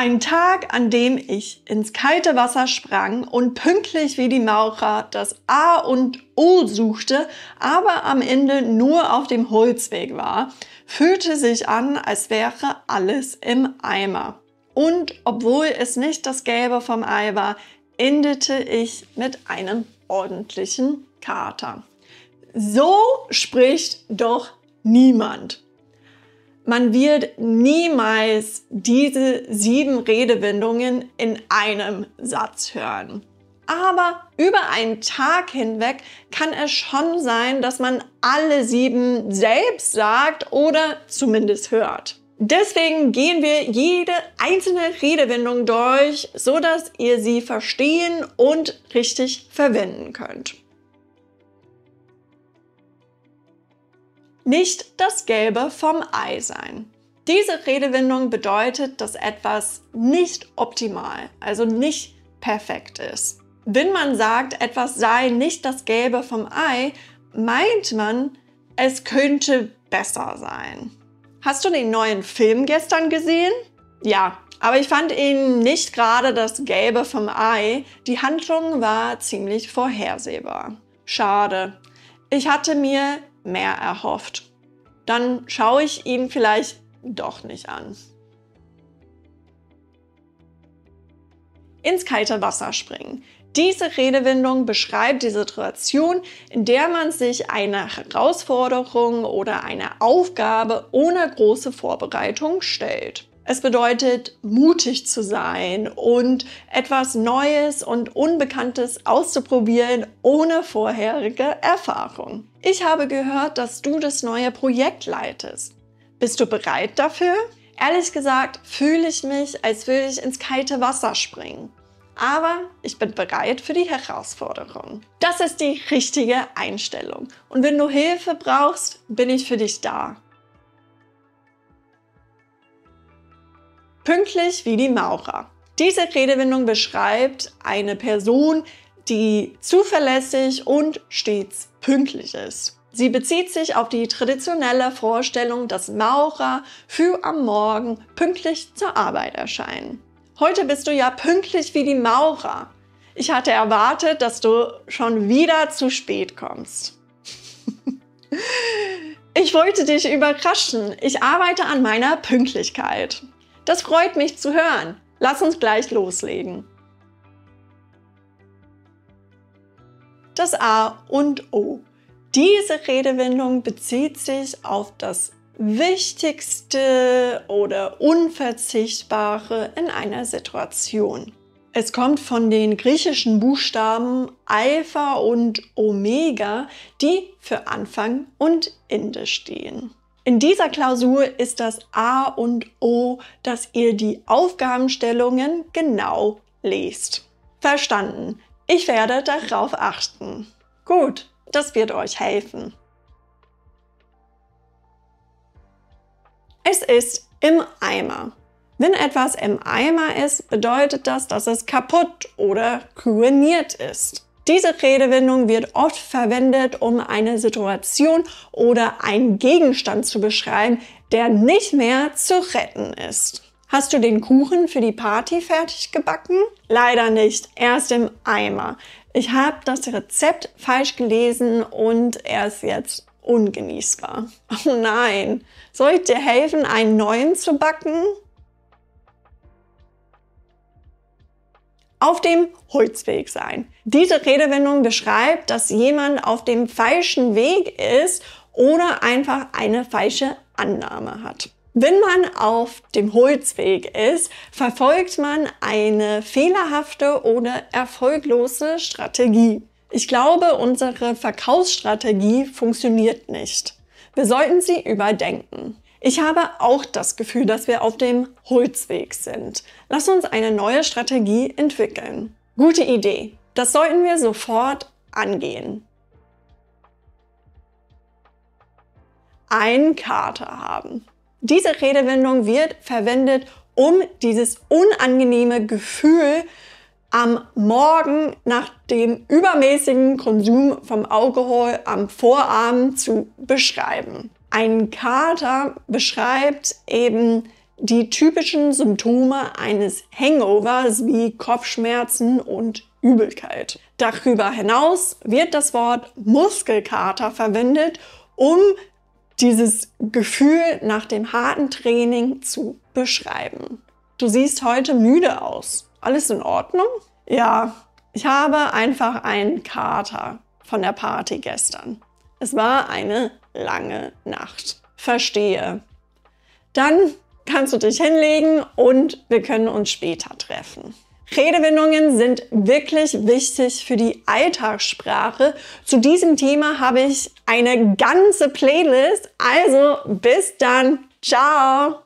Ein Tag, an dem ich ins kalte Wasser sprang und pünktlich wie die Maurer das A und O suchte, aber am Ende nur auf dem Holzweg war, fühlte sich an, als wäre alles im Eimer. Und obwohl es nicht das Gelbe vom Ei war, endete ich mit einem ordentlichen Kater. So spricht doch niemand. Man wird niemals diese 7 Redewendungen in einem Satz hören. Aber über einen Tag hinweg kann es schon sein, dass man alle 7 selbst sagt oder zumindest hört. Deswegen gehen wir jede einzelne Redewendung durch, sodass ihr sie verstehen und richtig verwenden könnt. Nicht das Gelbe vom Ei sein. Diese Redewendung bedeutet, dass etwas nicht optimal, also nicht perfekt ist. Wenn man sagt, etwas sei nicht das Gelbe vom Ei, meint man, es könnte besser sein. Hast du den neuen Film gestern gesehen? Ja, aber ich fand ihn nicht gerade das Gelbe vom Ei. Die Handlung war ziemlich vorhersehbar. Schade. Ich hatte mir mehr erhofft. Dann schaue ich ihn vielleicht doch nicht an. Ins kalte Wasser springen. Diese Redewendung beschreibt die Situation, in der man sich einer Herausforderung oder einer Aufgabe ohne große Vorbereitung stellt. Es bedeutet, mutig zu sein und etwas Neues und Unbekanntes auszuprobieren ohne vorherige Erfahrung. Ich habe gehört, dass du das neue Projekt leitest. Bist du bereit dafür? Ehrlich gesagt fühle ich mich, als würde ich ins kalte Wasser springen. Aber ich bin bereit für die Herausforderung. Das ist die richtige Einstellung. Und wenn du Hilfe brauchst, bin ich für dich da. Pünktlich wie die Maurer. Diese Redewendung beschreibt eine Person, die zuverlässig und stets pünktlich ist. Sie bezieht sich auf die traditionelle Vorstellung, dass Maurer früh am Morgen pünktlich zur Arbeit erscheinen. Heute bist du ja pünktlich wie die Maurer. Ich hatte erwartet, dass du schon wieder zu spät kommst. Ich wollte dich überraschen. Ich arbeite an meiner Pünktlichkeit. Das freut mich zu hören. Lass uns gleich loslegen. Das A und O. Diese Redewendung bezieht sich auf das Wichtigste oder Unverzichtbare in einer Situation. Es kommt von den griechischen Buchstaben Alpha und Omega, die für Anfang und Ende stehen. In dieser Klausur ist das A und O, dass ihr die Aufgabenstellungen genau lest. Verstanden. Ich werde darauf achten. Gut, das wird euch helfen. Es ist im Eimer. Wenn etwas im Eimer ist, bedeutet das, dass es kaputt oder ruiniert ist. Diese Redewendung wird oft verwendet, um eine Situation oder einen Gegenstand zu beschreiben, der nicht mehr zu retten ist. Hast du den Kuchen für die Party fertig gebacken? Leider nicht, erst im Eimer. Ich habe das Rezept falsch gelesen und er ist jetzt ungenießbar. Oh nein, soll ich dir helfen, einen neuen zu backen? Auf dem Holzweg sein. Diese Redewendung beschreibt, dass jemand auf dem falschen Weg ist oder einfach eine falsche Annahme hat. Wenn man auf dem Holzweg ist, verfolgt man eine fehlerhafte oder erfolglose Strategie. Ich glaube, unsere Verkaufsstrategie funktioniert nicht. Wir sollten sie überdenken. Ich habe auch das Gefühl, dass wir auf dem Holzweg sind. Lass uns eine neue Strategie entwickeln. Gute Idee. Das sollten wir sofort angehen. Einen Kater haben. Diese Redewendung wird verwendet, um dieses unangenehme Gefühl am Morgen nach dem übermäßigen Konsum vom Alkohol am Vorabend zu beschreiben. Ein Kater beschreibt eben die typischen Symptome eines Hangovers wie Kopfschmerzen und Übelkeit. Darüber hinaus wird das Wort Muskelkater verwendet, um dieses Gefühl nach dem harten Training zu beschreiben. Du siehst heute müde aus. Alles in Ordnung? Ja, ich habe einfach einen Kater von der Party gestern. Es war eine lange Nacht. Verstehe. Dann kannst du dich hinlegen und wir können uns später treffen. Redewendungen sind wirklich wichtig für die Alltagssprache. Zu diesem Thema habe ich eine ganze Playlist. Also bis dann. Ciao.